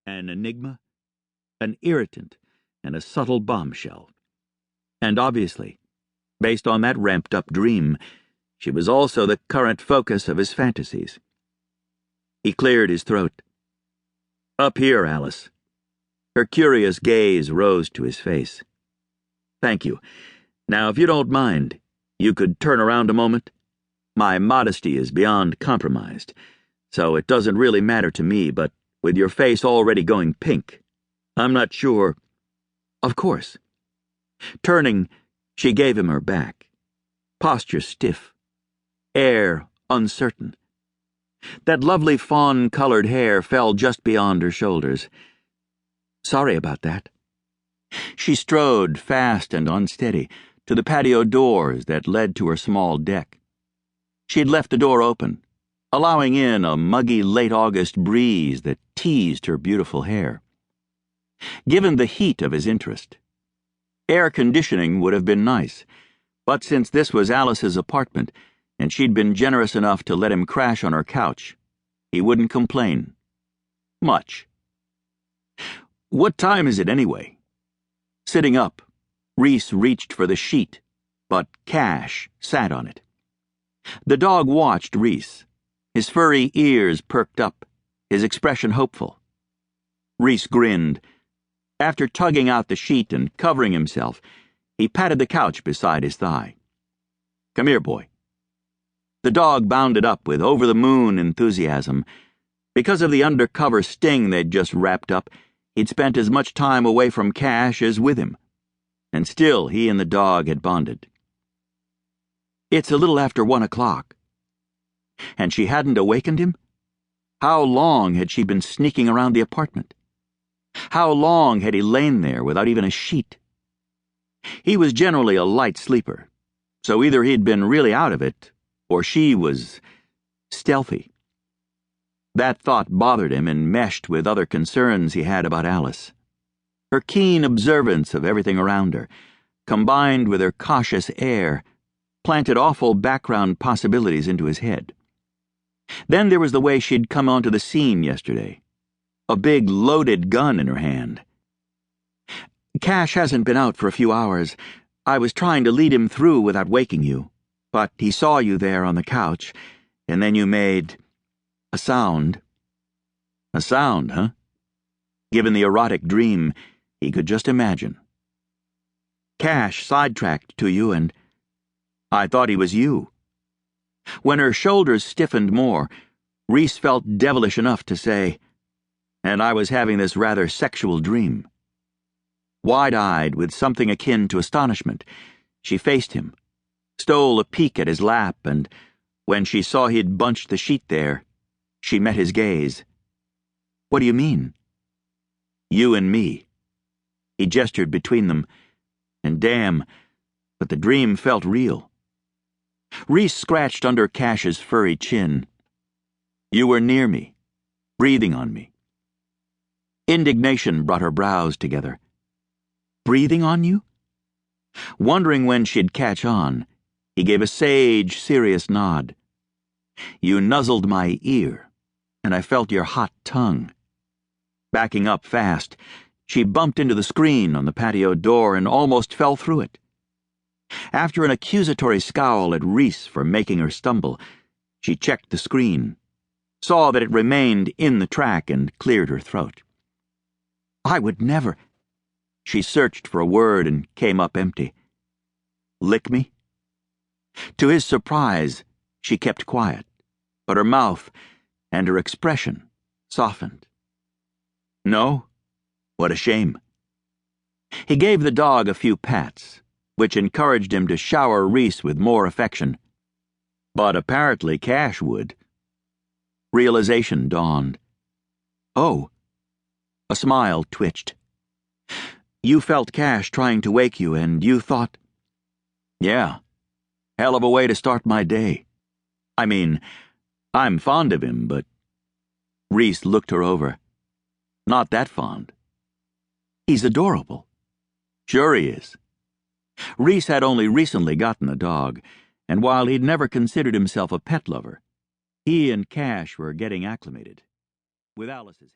an enigma, an irritant, and a subtle bombshell. And obviously, based on that ramped-up dream, she was also the current focus of his fantasies. He cleared his throat. "Up here, Alice." Her curious gaze rose to his face. "Thank you. Now, if you don't mind, you could turn around a moment? My modesty is beyond compromised, so it doesn't really matter to me, but with your face already going pink, I'm not sure." "Of course." Turning, she gave him her back, posture stiff, air uncertain. That lovely fawn-colored hair fell just beyond her shoulders. "Sorry about that." She strode, fast and unsteady, to the patio doors that led to her small deck. She'd left the door open, allowing in a muggy late-August breeze that teased her beautiful hair. Given the heat of his interest, air conditioning would have been nice, but since this was Alice's apartment, and she'd been generous enough to let him crash on her couch, he wouldn't complain. Much. "What time is it anyway?" Sitting up, Reese reached for the sheet, but Cash sat on it. The dog watched Reese, his furry ears perked up, his expression hopeful. Reese grinned. After tugging out the sheet and covering himself, he patted the couch beside his thigh. "Come here, boy." The dog bounded up with over-the-moon enthusiasm. Because of the undercover sting they'd just wrapped up, he'd spent as much time away from Cash as with him, and still he and the dog had bonded. "It's a little after 1 o'clock. And she hadn't awakened him? How long had she been sneaking around the apartment? How long had he lain there without even a sheet? He was generally a light sleeper, so either he'd been really out of it, or she was stealthy. That thought bothered him and meshed with other concerns he had about Alice. Her keen observance of everything around her, combined with her cautious air, planted awful background possibilities into his head. Then there was the way she'd come onto the scene yesterday, a big loaded gun in her hand. "Cash hasn't been out for a few hours. I was trying to lead him through without waking you, but he saw you there on the couch, and then you made a sound." A sound, huh? Given the erotic dream, he could just imagine. "Cash sidetracked to you, and I thought he was you." When her shoulders stiffened more, Reese felt devilish enough to say, "And I was having this rather sexual dream." Wide-eyed, with something akin to astonishment, she faced him, stole a peek at his lap, and when she saw he'd bunched the sheet there, she met his gaze. "What do you mean?" "You and me." He gestured between them, and damn, but the dream felt real. Reese scratched under Cash's furry chin. "You were near me, breathing on me." Indignation brought her brows together. "Breathing on you?" Wondering when she'd catch on, he gave a sage, serious nod. "You nuzzled my ear, and I felt your hot tongue." Backing up fast, she bumped into the screen on the patio door and almost fell through it. After an accusatory scowl at Reese for making her stumble, she checked the screen, saw that it remained in the track, and cleared her throat. "I would never—" She searched for a word and came up empty. "Lick me?" To his surprise, she kept quiet, but her mouth and her expression softened. "No? What a shame." He gave the dog a few pats, which encouraged him to shower Reese with more affection. But apparently Cash would. Realization dawned. "Oh." A smile twitched. "You felt Cash trying to wake you, and you thought—" "Yeah. Hell of a way to start my day. I mean, I'm fond of him, but—" Reese looked her over. "Not that fond." "He's adorable." "Sure he is." Reese had only recently gotten a dog, and while he'd never considered himself a pet lover, he and Cash were getting acclimated. With Alice's help.